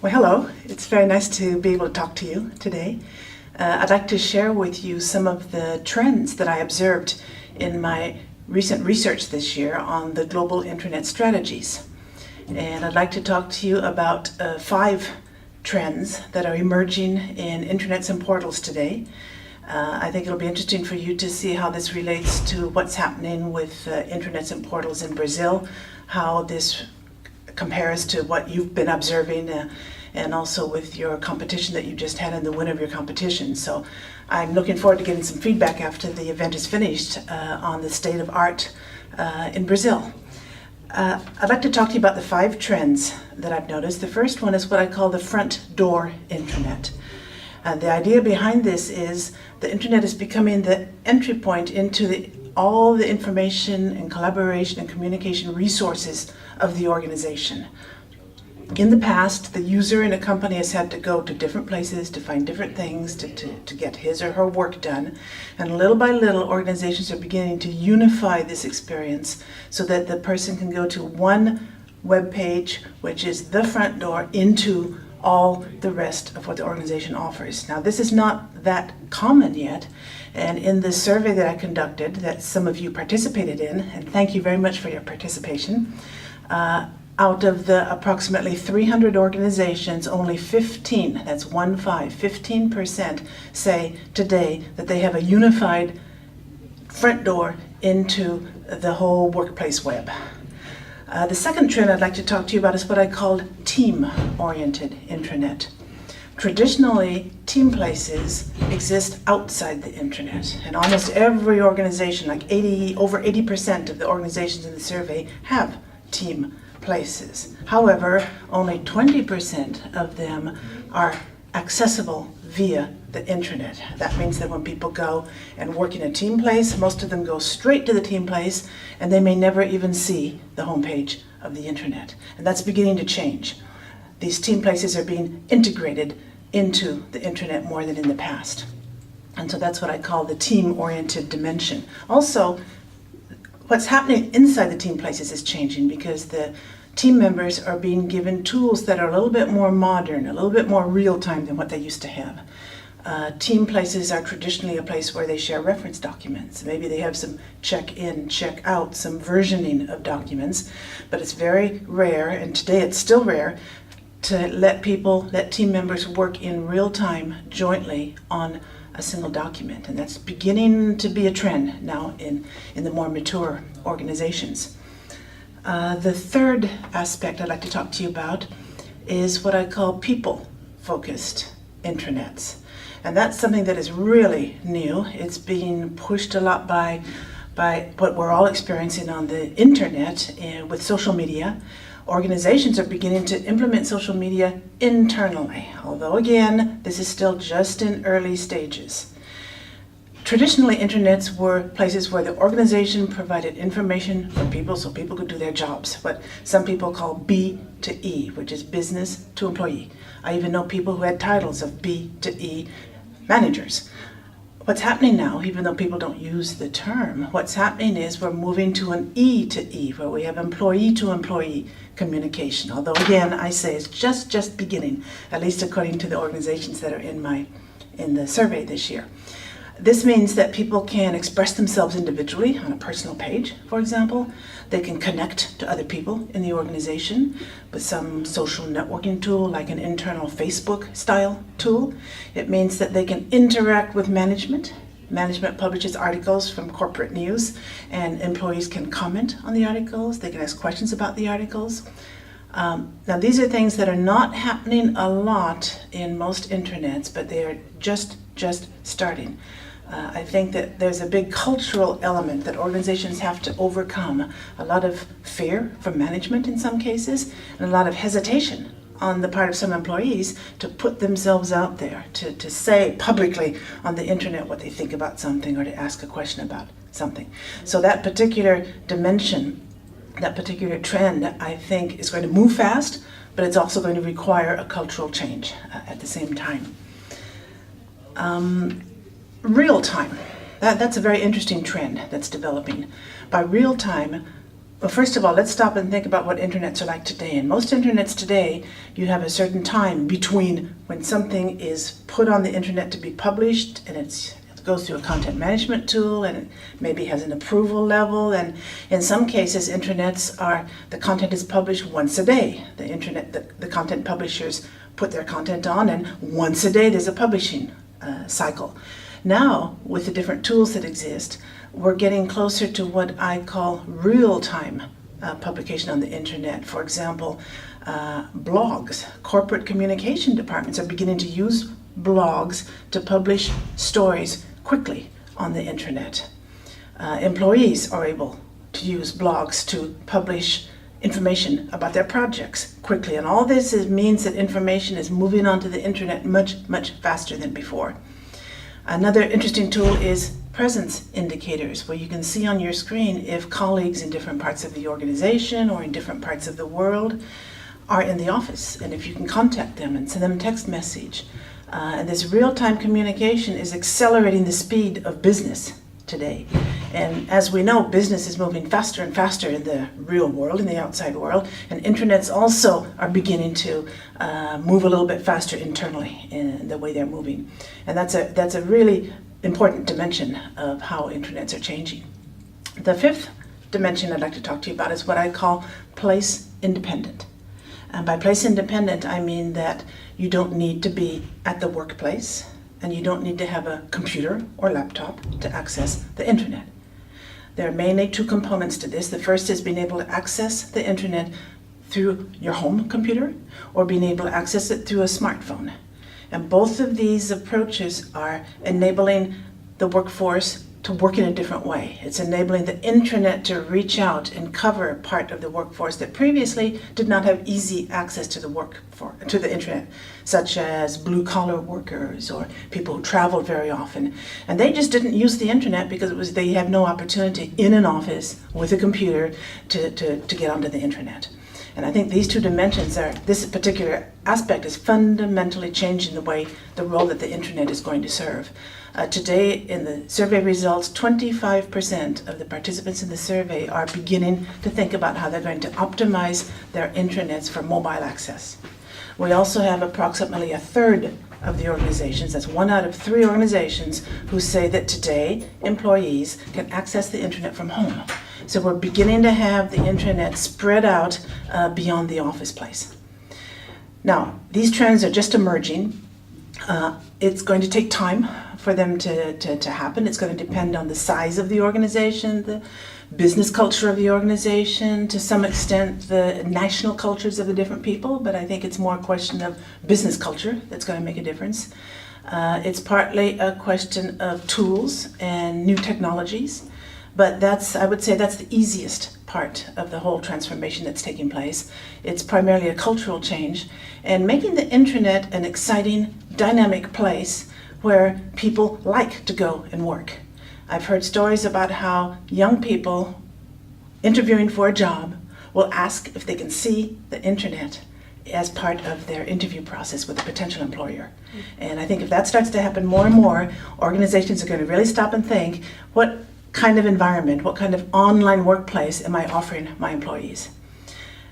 Well, hello. It's very nice to be able to talk to you today. I'd like to share with you some of the trends that I observed in my recent research this year on the global internet strategies. And I'd like to talk to you about 5 trends that are emerging in intranets and portals today. I think it'll be interesting for you to see how this relates to what's happening with intranets and portals in Brazil, how this compares to what you've been observing and also with your competition that you just had in the winner of your competition. So I'm looking forward to getting some feedback after the event is finished on the state of art in Brazil. I'd like to talk to you about the 5 trends that I've noticed. The first one is what I call the front door intranet. The idea behind this is the internet is becoming the entry point into all the information and collaboration and communication resources of the organization. In the past, the user in a company has had to go to different places to find different things to get his or her work done. And little by little, organizations are beginning to unify this experience so that the person can go to one web page, which is the front door into all the rest of what the organization offers. Now, this is not that common yet. And in the survey that I conducted, that some of you participated in, and thank you very much for your participation, out of the approximately 300 organizations, only 15, that's 15% say today that they have a unified front door into the whole workplace web. The second trend I'd like to talk to you about is what I call team-oriented intranet. Traditionally, team places exist outside the intranet, and almost every organization, like over 80% of the organizations in the survey, have team places. However, only 20% of them are accessible via the intranet. That means that when people go and work in a team place, most of them go straight to the team place, and they may never even see the homepage of the intranet. And that's beginning to change. These team places are being integrated into the intranet more than in the past. And so that's what I call the team-oriented dimension. Also, what's happening inside the team places is changing because the team members are being given tools that are a little bit more modern, a little bit more real-time than what they used to have. Team places are traditionally a place where they share reference documents. Maybe they have some check-in, check-out, some versioning of documents, but it's very rare, and today it's still rare, to let team members work in real time jointly on a single document. And that's beginning to be a trend now in the more mature organizations. The third aspect I'd like to talk to you about is what I call people-focused intranets. And that's something that is really new. It's being pushed a lot by what we're all experiencing on the internet with social media. Organizations are beginning to implement social media internally, although again, this is still just in early stages. Traditionally, intranets were places where the organization provided information for people so people could do their jobs, what some people call B to E, which is business to employee. I even know people who had titles of B to E managers. What's happening now, even though people don't use the term, what's happening is we're moving to an E to E, where we have employee to employee communication. Although again, I say it's just beginning, at least according to the organizations that are in the survey this year. This means that people can express themselves individually on a personal page, for example. They can connect to other people in the organization with some social networking tool like an internal Facebook style tool. It means that they can interact with management. Management publishes articles from corporate news, and employees can comment on the articles. They can ask questions about the articles. Now, these are things that are not happening a lot in most intranets, but they are just starting. I think that there's a big cultural element that organizations have to overcome. A lot of fear from management in some cases, and a lot of hesitation on the part of some employees to put themselves out there, to say publicly on the internet what they think about something or to ask a question about something. So that particular dimension, that particular trend, I think is going to move fast, but it's also going to require a cultural change at the same time. Real time. That's a very interesting trend that's developing. By real time, Well, first of all, let's stop and think about what internets are like today. In most internets today, you have a certain time between when something is put on the internet to be published and it goes through a content management tool and it maybe has an approval level. And in some cases, the content is published once a day. The content publishers put their content on, and once a day there's a publishing cycle. Now, with the different tools that exist, we're getting closer to what I call real-time publication on the internet. For example, blogs. Corporate communication departments are beginning to use blogs to publish stories quickly on the internet. Employees are able to use blogs to publish information about their projects quickly, and all this means that information is moving onto the internet much, much faster than before. Another interesting tool is presence indicators, where you can see on your screen if colleagues in different parts of the organization or in different parts of the world are in the office, and if you can contact them and send them a text message. And this real-time communication is accelerating the speed of business today. And as we know, business is moving faster and faster in the real world, in the outside world, and intranets also are beginning to move a little bit faster internally in the way they're moving. And that's a really important dimension of how intranets are changing. The fifth dimension I'd like to talk to you about is what I call place independent. And by place independent, I mean that you don't need to be at the workplace and you don't need to have a computer or laptop to access the internet. There are mainly two components to this. The first is being able to access the internet through your home computer or being able to access it through a smartphone. And both of these approaches are enabling the workforce to work in a different way. It's enabling the intranet to reach out and cover part of the workforce that previously did not have easy access to the internet, such as blue-collar workers or people who travel very often. And they just didn't use the internet because they had no opportunity in an office with a computer to get onto the internet. And I think these two dimensions this particular aspect is fundamentally changing the role that the internet is going to serve. Today, in the survey results, 25% of the participants in the survey are beginning to think about how they're going to optimize their intranets for mobile access. We also have approximately a third of the organizations, that's 1 out of 3 organizations, who say that today employees can access the internet from home. So we're beginning to have the internet spread out beyond the office place. Now, these trends are just emerging. It's going to take time for them to happen. It's going to depend on the size of the organization, the business culture of the organization, to some extent the national cultures of the different people, but I think it's more a question of business culture that's going to make a difference. It's partly a question of tools and new technologies, but I would say that's the easiest part of the whole transformation that's taking place. It's primarily a cultural change and making the intranet an exciting, dynamic place where people like to go and work. I've heard stories about how young people interviewing for a job will ask if they can see the internet as part of their interview process with a potential employer. And I think if that starts to happen more and more, organizations are going to really stop and think, what kind of environment, what kind of online workplace am I offering my employees?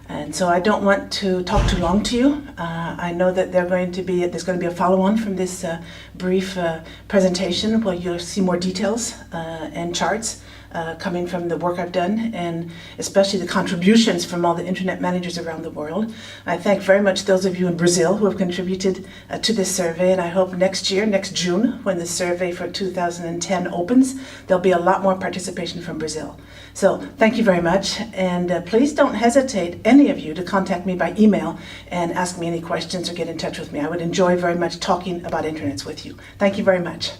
And so I don't want to talk too long to you. I know that there's going to be a follow-on from this brief presentation where you'll see more details and charts coming from the work I've done, and especially the contributions from all the internet managers around the world. I thank very much those of you in Brazil who have contributed to this survey, and I hope next June, when the survey for 2010 opens, there'll be a lot more participation from Brazil. So thank you very much, and please don't hesitate, any of you, to contact me by email and ask me any questions or get in touch with me. I would enjoy very much talking about intranets with you. Thank you very much.